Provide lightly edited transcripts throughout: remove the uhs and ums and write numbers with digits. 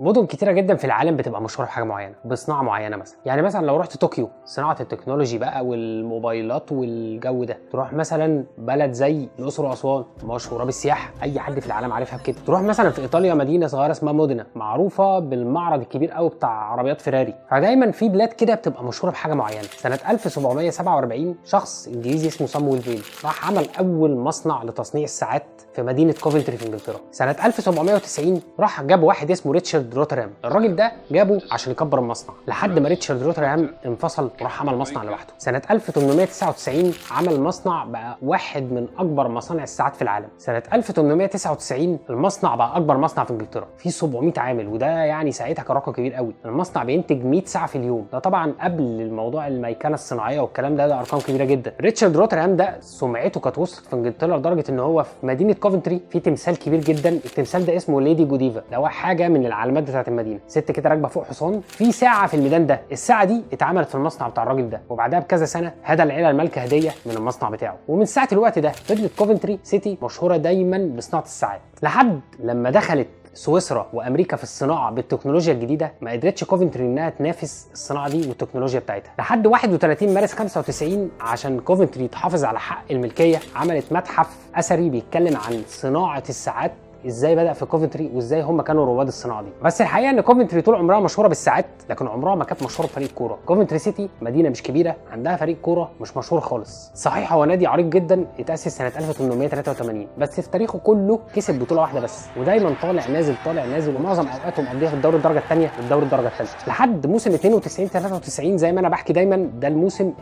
مدن كتيره جدا في العالم بتبقى مشهوره بحاجه معينه، بصناعه معينه مثلا. يعني مثلا لو رحت طوكيو، صناعه التكنولوجي بقى والموبايلات والجو ده. تروح مثلا بلد زي الاقصر واسوان، مشهوره بالسياحه، اي حد في العالم عارفها بكده. تروح مثلا في ايطاليا مدينه صغيره اسمها مودينا، معروفه بالمعرض الكبير قوي بتاع عربيات فيراري. فدايما في بلاد كده بتبقى مشهوره بحاجه معينه. سنه 1747 شخص انجليزي اسمه سامويل بيل راح عمل اول مصنع لتصنيع الساعات في مدينه كوفنتري في انجلترا. سنه 1790 راح جاب واحد اسمه ريتشارد روترهام. الراجل ده جابه عشان يكبر المصنع، لحد ما ريتشارد روترهام انفصل وراح عمل مصنع لوحده. سنه 1899 عمل مصنع بقى واحد من اكبر مصانع الساعات في العالم. سنه 1899 المصنع بقى اكبر مصنع في انجلترا، فيه 700 عامل، وده يعني ساعتها كان رقم كبير قوي. المصنع بينتج 100 ساعه في اليوم، ده طبعا قبل الموضوع الميكنه الصناعيه والكلام ده ارقام كبيره جدا. ريتشارد روترهام ده سمعته كانت وصلت في انجلترا لدرجه ان هو في مدينه كوفنتري في تمثال كبير جدا. التمثال ده اسمه ليدي جوديفا، ده هو حاجه من العلامات بتاعه المدينه، ست كده راكبه فوق حصان في ساعه في الميدان ده. الساعه دي اتعملت في المصنع بتاع الراجل ده، وبعدها بكذا سنه هدى العيله المالكه هديه من المصنع بتاعه. ومن ساعه الوقت ده فضلت كوفنتري سيتي مشهوره دايما بصناعه الساعات، لحد لما دخلت سويسرا وامريكا في الصناعه بالتكنولوجيا الجديده. ما قدرتش كوفنتري انها تنافس الصناعه دي والتكنولوجيا بتاعتها، لحد 31 مارس 95 عشان كوفنتري تحافظ على حق الملكيه عملت متحف اثري بيتكلم عن صناعه الساعات، ازاي بدأ في كوفنتري وازاي هم كانوا رواد الصناعه دي. بس الحقيقه ان كوفنتري طول عمرها مشهوره بالساعات، لكن عمرها ما كانت مشهوره بفريق كوره. كوفنتري سيتي مدينه مش كبيره عندها فريق كوره مش مشهور خالص. صحيح هو نادي عريق جدا، اتأسس سنه 1883، بس في تاريخه كله كسب بطوله واحده بس، ودايما طالع نازل طالع نازل، ومعظم اوقاته مقضيها في الدوري الدرجه الثانيه والدوري الدرجه الثالثه. لحد موسم 92 93 زي ما انا بحكي دايما، ده الموسم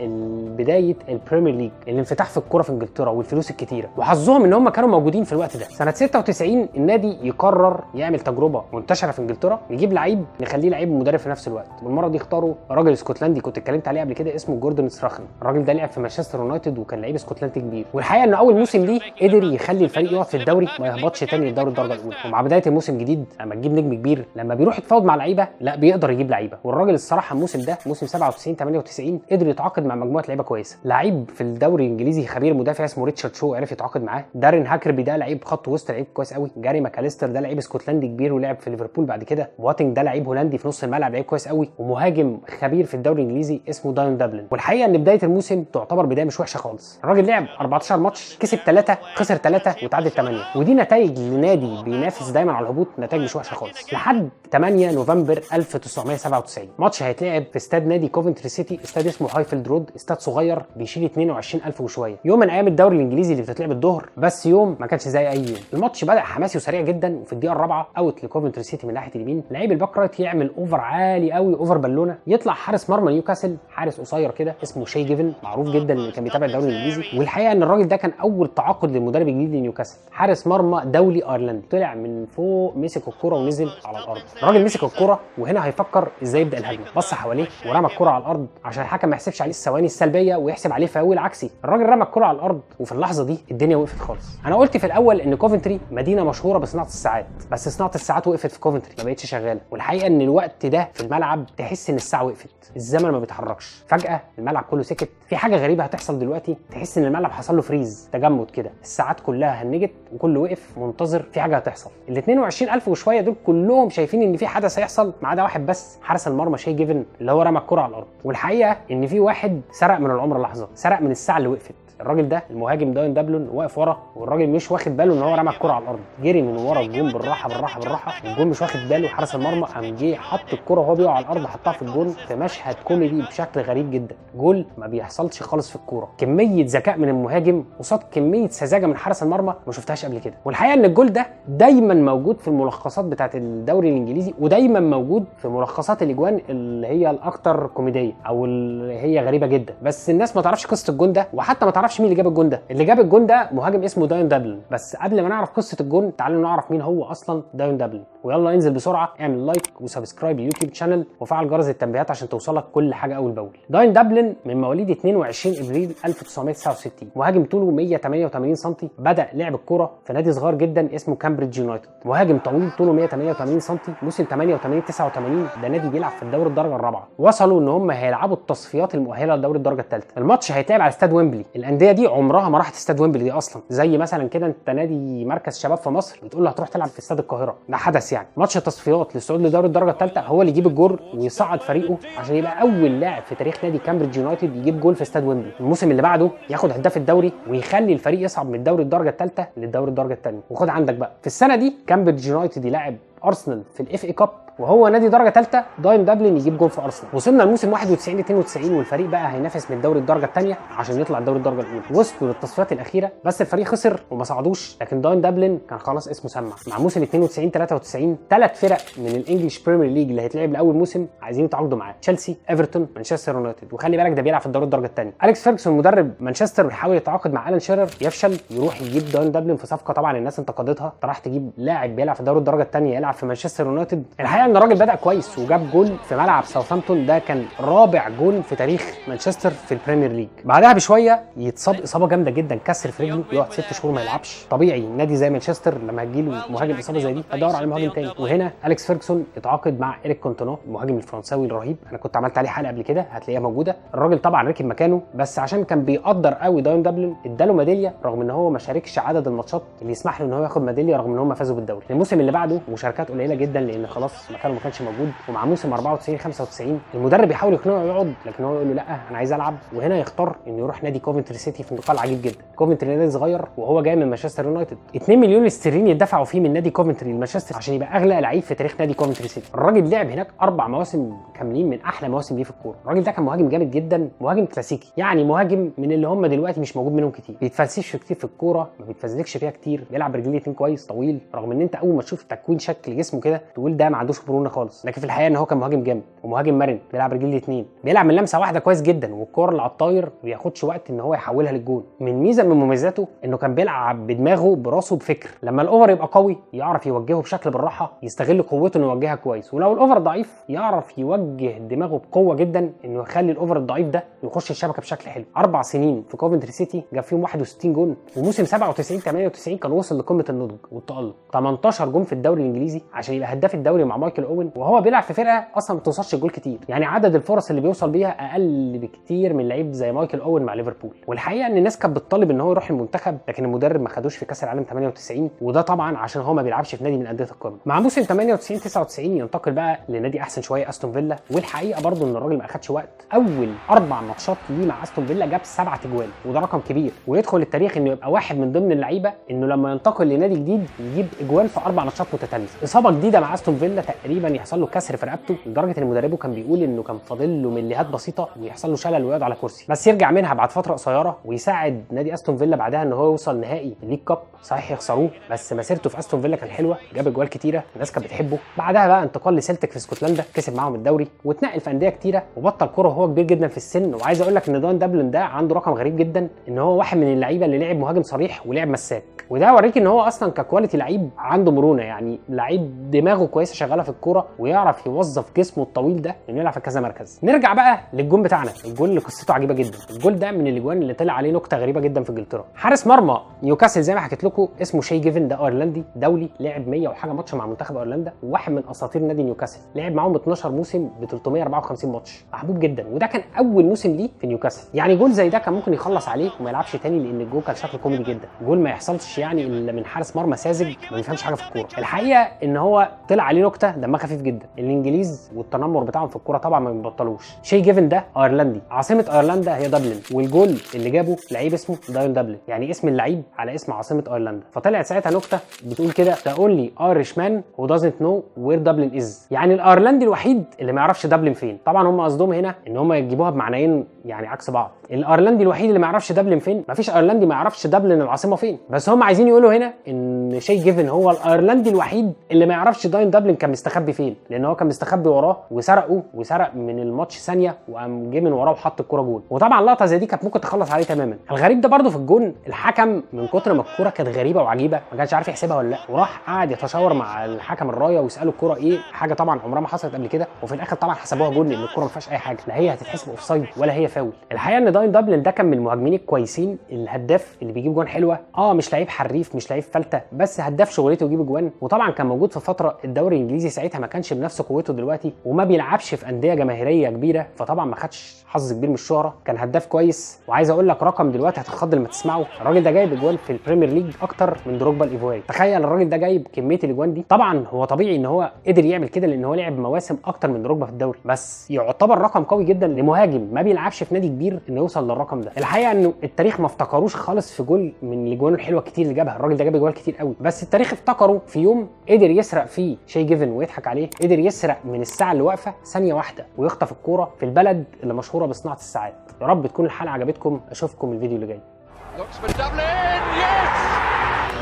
بدايه البريمير ليج، الانفتاح في الكوره في انجلترا والفلوس الكتيره، وحظهم ان هم كانوا موجودين في الوقت ده. سنه 96 النادي يقرر يعمل تجربه منتشره في انجلترا، يجيب لعيب نخليه لعيب مدرب في نفس الوقت. والمره دي اختاروا راجل اسكتلندي كنت اتكلمت عليه قبل كده اسمه جوردن ستراخن. الراجل ده لعب في مانشستر يونايتد وكان لعيب اسكتلندي كبير، والحقيقه انه اول موسم ليه قدر يخلي الفريق يقعد في الدوري ما يهبطش تاني للدوري الدرجه الاولى. ومع بدايه الموسم الجديد لما تجيب نجم كبير لما بيروح يتفاوض مع لعيبه لا بيقدر يجيب لعيبه. والراجل الصراحه الموسم ده موسم 97 98 قدر يتعاقد مع مجموعه لعيبه كويسه. لعيب في الدوري الانجليزي خبير مدافع اسمه ريتشارد شو عرف يتعاقد معاه. دارين هاكربي ده لعيب خط وسط لعيب كويس قوي. جاري ماكاليستر ده لعيب اسكتلندي كبير ولعب في ليفربول بعد كده. بواتينج ده لعيب هولندي في نص الملعب لعيب كويس قوي، ومهاجم خبير في الدوري الانجليزي اسمه داين دابلن. والحقيقه ان بدايه الموسم تعتبر بدايه مش وحشه خالص. الراجل لعب 14 ماتش، كسب 3 خسر 3 وتعادل 8، ودي نتائج لنادي بينافس دايما على الهبوط، نتائج مش وحشه خالص. لحد 8 نوفمبر 1997 ماتش هيتلعب في استاد نادي كوفنتري سيتي، استاد اسمه هايفيلد رود، استاد صغير بيشيل 22000 وشويه. يوم من ايام الدوري الانجليزي اللي بتتلعب الظهر، بس يوم ما كانش زي اي يوم. الماتش بدا حماسي وسريع جدا، وفي الدقيقه الرابعه اوت لكوفنتري سيتي من ناحيه اليمين، لعيب الباك رايت يعمل اوفر عالي قوي، اوفر بالونه، يطلع حارس مرمى نيوكاسل، حارس قصير كده اسمه شاي جيفن، معروف جدا اللي كان بيتابع الدوري الانجليزي. والحقيقه ان الراجل ده كان اول تعاقد للمدرب الجديد لنيوكاسل، حارس مرمى دولي ايرلندي، طلع من فوق مسك الكره ونزل على الارض. الراجل مسك الكره وهنا هيفكر ازاي يبدا الهجمه، بص حواليه ورمى الكره على الارض عشان الحكم ما يحسبش عليه الثواني السلبيه ويحسب عليه فاول عكسي. الراجل رمى الكره على الارض، وفي اللحظه دي الدنيا وقفت خالص. انا قلت في الاول ان كوفنتري مدينه مشهوره بصناعه الساعات، بس صناعه الساعات وقفت في كوفنتري ما بقتش شغاله. والحقيقه ان الوقت ده في الملعب تحس ان الساعه وقفت، الزمن ما بيتحركش، فجاه الملعب كله سكت. في حاجه غريبه هتحصل دلوقتي، تحس ان الملعب حصل له فريز، تجمد كده، الساعات كلها هنجت وكله وقف منتظر في حاجه هتحصل. ال 22000 وشويه دول كلهم شايفين ان في حدث هيحصل، ما عدا واحد بس، حارس المرمى شاي جيفن اللي هو رمى الكره على الارض. والحقيقه ان في واحد سرق من العمر لحظه، سرق من الساعه اللي وقفت. الراجل ده المهاجم داين دابلون واقف ورا، والراجل مش واخد باله ان هو رمى الكره على الارض، جري من ورا الجون بالراحه بالراحه بالراحه، الجون مش واخد باله، حارس المرمى قام جه حط الكره وهو بيقع على الارض، حطها في الجون في مشهد كوميدي بشكل غريب جدا. جول ما بيحصلش خالص في الكوره، كميه ذكاء من المهاجم قصاد كميه سذاجه من حارس المرمى ما شفتهاش قبل كده. والحقيقه ان الجول ده دايما موجود في الملخصات بتاعه الدوري الانجليزي، ودايما موجود في ملخصات الاجوان اللي هي الاكثر كوميديه او اللي هي غريبه جدا، بس الناس ما تعرفش قصه الجون ده، وحتى ما تعرفش مين اللي جاب الجون ده. اللي جاب الجون ده مهاجم اسمه داين دابلن. بس قبل ما نعرف قصه الجون تعالوا نعرف مين هو اصلا داين دابلن. ويلا انزل بسرعه اعمل لايك وسبسكرايب لليوتيوب شانل وفعل جرس التنبيهات عشان توصلك كل حاجه اول باول. داين دابلن من مواليد 22 ابريل 1969، مهاجم طوله 188 سم، بدا لعب الكوره في نادي صغير جدا اسمه كامبريدج يونايتد. مهاجم طويل طوله 188 سم، موسم 88 89 ده نادي بيلعب في الدوري الدرجه الرابعه. وصلوا ان هم هيلعبوا التصفيات المؤهله لدوري الدرجه الثالثه. الماتش هيتلعب على استاد ويمبلي. الانديه دي عمرها ما راحت استاد ويمبلي دي اصلا، زي مثلا كده انت نادي مركز شباب في مصر بتقول له هتروح تلعب في استاد القاهره، ده حدث يعني ماتش التصفيات للصعود لدوري الدرجه الثالثه هو اللي يجيب الجول ويصعد فريقه عشان يبقى اول لاعب في تاريخ نادي كامبريدج يونايتد يجيب جول في استاد ويمبلي. الموسم اللي بعده ياخد هداف الدوري ويخلي الفريق يصعد من الدوري الدرجه الثالثه للدوري الدرجه الثانيه. وخد عندك بقى في السنه دي كامبريدج يونايتد يلاعب ارسنال في الاف اي كاب وهو نادي درجه ثالثه داين دبلن يجيب جول في ارسنال. وصلنا الموسم 91 92 والفريق بقى هينافس من الدوري الدرجه الثانيه عشان يطلع الدوري الدرجه الاولى. وصلوا للتصفيات الاخيره بس الفريق خسر وما صعدوش، لكن داين دبلن كان خلاص اسمه سمع. مع موسم 92 93 ثلاث فرق من الانجليش بريمير ليج اللي هيتلعب لاول موسم عايزين يتعاقدوا معاه، تشيلسي، ايفرتون، مانشستر يونايتد. وخلي بالك ده بيلعب في الدوري الدرجه الثانيه. اليكس فيرجسون مدرب مانشستر بيحاول يتعاقد مع الان شيرر، يفشل، يروح يجيب داين دبلن في صفقه طبعا الناس انتقدتها، انت راح تجيب لاعب بيلعب في الدوري الدرجه الثانيه يلعب في مانشستر يونايتد. الحقيقه ان الراجل بدا كويس وجاب جول في ملعب ساوثهامبتون، ده كان رابع جول في تاريخ مانشستر في البريمير ليج. بعدها بشويه يتصاب اصابه جامده جدا، كسر في رجله، يقعد 6 شهور ما يلعبش. طبيعي نادي زي مانشستر لما هتجيله مهاجم اصابه زي دي هتدور على مهاجم تاني. وهنا اليكس فيرجسون يتعاقد مع إيريك كانتونا المهاجم الفرنساوي الرهيب، انا كنت عملت عليه حلقه قبل كده هتلاقيها موجوده. الراجل طبعا ركب مكانه بس عشان كان بيقدر قوي داين دبلن اداله ميداليه رغم ان هو ما شاركش عدد الماتشات اللي يسمح له ان هو ياخد ميداليه رغم ان هم فازوا بالدوري. الموسم اللي بعده مشاركات قليله جدا لان خلاص مكانه ما كانش موجود. ومع موسم 94 95 المدرب بيحاول يقنعه يقعد لكن هو يقول له لا انا عايز العب. وهنا يختار انه يروح نادي كوفنتري سيتي في انتقال عجيب جدا. كوفنتري نادي صغير وهو جاي من مانشستر يونايتد، 2 مليون استرليني يدفعوا فيه من نادي كوفنتري لمانشستر عشان يبقى اغلى لعيب في تاريخ نادي كوفنتري سيتي. الراجل لعب هناك 4 مواسم كاملين من احلى مواسم ليه في الكوره. الراجل ده كان مهاجم جامد جدا، مهاجم كلاسيكي يعني مهاجم من اللي هم دلوقتي مش موجود منهم كتير، بيتفلسفش كتير في الكوره، ما بيتفزلكش فيها كتير، بيلعب برجليه الاثنين كويس طويل رغم ان انت اول ما تشوف تكوين شكل جسمه كده تقول ده ما عندوش مرونه خالص، لكن في الحقيقه ان هو كان مهاجم جامد ومهاجم مرن، بيلعب رجليه الاثنين، بيلعب من لمسه واحده كويس جدا، والكوره اللي على الطاير ما بياخدش وقت ان هو يحولها للجول. من ميزه من مميزاته انه كان بيلعب بدماغه براسه بفكر، لما الاوفر يبقى قوي يعرف يوجهه بشكل بالراحه يستغل قوته انه يوجهها كويس، ولو الاوفر ضعيف يعرف يوجه دماغه بقوه جدا انه يخلي الاوفر الضعيف ده يخش الشبكه بشكل حلو. 4 سنين في كوفنتري سيتي جاب فيهم 61 جون، وموسم 97 98 كان وصل لقمه النضج والتالق، 18 جون في الدوري الانجليزي عشان يبقى هداف الدوري مع مايكل اوين وهو بيلعب في فرقه اصلا ما بتوصلش الجول كتير، يعني عدد الفرص اللي بيوصل بيها اقل بكتير من لعيب زي مايكل اوين مع ليفربول. والحقيقه ان الناس كانت بتطالب ان هو يروح المنتخب لكن المدرب ما خدوش في كاس العالم 98، وده طبعا عشان هو ما بيلعبش في نادي من انديه القمه. مع موسم 98 99 ينتقل بقى لنادي احسن شويه استون فيلا، والحقيقه برضو ان الراجل ما اخدش وقت، اول 4 ماتشات ليه مع استون فيلا جاب 7 اجوال وده رقم كبير، ويدخل التاريخ انه يبقى واحد من ضمن اللعيبه انه لما ينتقل لنادي جديد يجيب اجوال في 4 ماتشات متتاليه. اصابه جديده مع استون فيلا تقريبا يحصل له كسر في رقبته لدرجه ان مدربه كان بيقول انه كان فاضل له مليهات بسيطه ويحصل له شلل ويقعد على كرسي، بس يرجع منها بعد فتره قصيره ويساعد نادي استون فيلا بعدها ان هو يوصل نهائي الليج كاب. صحيح يخسروه بس مسيرته في استون فيلا كان حلوه، جاب اجوال كتيره الناس كانت بتحبه. بعدها بقى انتقال لسلتك في اسكتلندا، كسب معاهم الدوري واتنقل في انديه كتيره وبطل كوره وهو كبير جدا في السن. وعايز اقول لك ان داين دبلن ده عنده رقم غريب جدا ان هو واحد من اللعيبه اللي لعب مهاجم صريح ولعب مساك، وده اوريك ان هو اصلا ككواليتي لعيب عنده مرونه، يعني لعيب دماغه كويسه شغاله في الكوره ويعرف يوظف جسمه الطويل ده انه يلعب في كذا مركز. نرجع بقى للجون بتاعنا، الجول اللي قصته عجيبه جدا. الجول ده من الاجوان اللي طلع عليه نكته غريبه جدا في انجلترا. حارس مرمى نيوكاسل زي ما حكيت لكم اسمه شاي جيفن، ده ايرلندي دولي، لعب 100 وحاجه ماتش مع منتخب ايرلندا وواحد من اساطير نادي نيوكاسل، لعب معاهم 12 موسم ب 354 ماتش، محبوب جدا، وده كان اول موسم ليه في نيوكاسل. يعني جول زي ده كان ممكن يخلص عليه وما يلعبش تاني لان الجول كان شكله كوميدي جدا، جول ما يحصلش يعني الا من حارس مرمى ساذج ما بيفهمش حاجه في الكوره. الحقيقه ان هو طلع عليه نكته دمها خفيف جدا، الانجليز والتنمر بتاعهم في الكوره طبعا ما بيبطلوش. شاي جيفن ده ايرلندي، عاصمه ايرلندا هي دبلن، والجول اللي جابه لعيب اسمه داين دبلن، يعني اسم اللعيب على اسم عاصمه ايرلندا. فطلعت ساعتها نكته بتقول كده the only Irishman who doesn't know where Dublin is، يعني الايرلندي الوحيد اللي ما يعرفش دبلن فين. طبعا هم قصدهم هنا ان هم يجيبوها بمعنيين يعني عكس بعض، الايرلندي الوحيد اللي ما يعرفش دبلن فين، مفيش ايرلندي ما يعرفش دبلن العاصمه فين، بس هم عايزين يقولوا هنا ان شاي جيفن هو الايرلندي الوحيد اللي ما يعرفش داين دبلن كان مستخبي فين، لان هو كان مستخبي وراه وسرق من الماتش ثانيه وقام جه من وراه وحط الكوره جول. وطبعا لقطه زي دي كانت ممكن تخلص عليه تماما. الغريب ده برده في الجون الحكم من كتر ما الكوره كانت غريبه وعجيبه ما كانش عارف يحسبها ولا لا، وراح قاعد يتشاور مع الحكم الرايه ويساله الكوره ايه، حاجه طبعا عمرها ما حصلت قبل كده، وفي الاخر طبعا حسبوها جول لان الكوره ما فيهاش اي حاجه، لا هي هتتحسب اوفسايد ولا هي فاول. الحقيقه ان داين دبلن ده كان من المهاجمين الكويسين، الهداف اللي بيجيب جوان حلوه، مش لعيب حريف مش لعيب فلته، بس هداف شغلته يجيب جوان. وطبعا كان موجود في فتره الدوري الانجليزي ساعتها ما كانش بنفس قوته دلوقتي، وما بيلعبش في انديه جماهيريه كبيره، فطبعا ما خدش حظ كبير من الشهره. كان هداف كويس، وعايز اقول لك رقم دلوقتي هتتخض لما تسمعه. الراجل ده جايب اجوان في البريمير ليج اكتر من دروجبا الايفواري. تخيل الراجل ده جايب كميه الاجوان دي. طبعا هو طبيعي ان هو قدر يعمل كده لان هو لعب مواسم اكتر من دروجبا في الدوري، بس يعتبر رقم قوي جدا لمهاجم ما بيلعبش في نادي كبير انه يوصل للرقم ده. الحقيقه انه التاريخ ما افتكروش خالص في جول من الاجوان الحلوه كتير اللي جابها. الراجل ده جاب اجوان كتير قوي، بس التاريخ افتكره في يوم قدر يسرق فيه شاي جيفن ويضحك عليه. قدر يسرق من الساعه اللي واقفه ثانيه واحده ويخطف الكوره في البلد اللي مشهوره بصناعه الساعات. يا رب تكون الحلقه عجبتكم. اشوفكم الفيديو اللي جاي.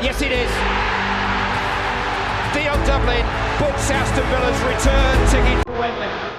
Yes, it is. Dion Dublin books Aston Villa's return ticket.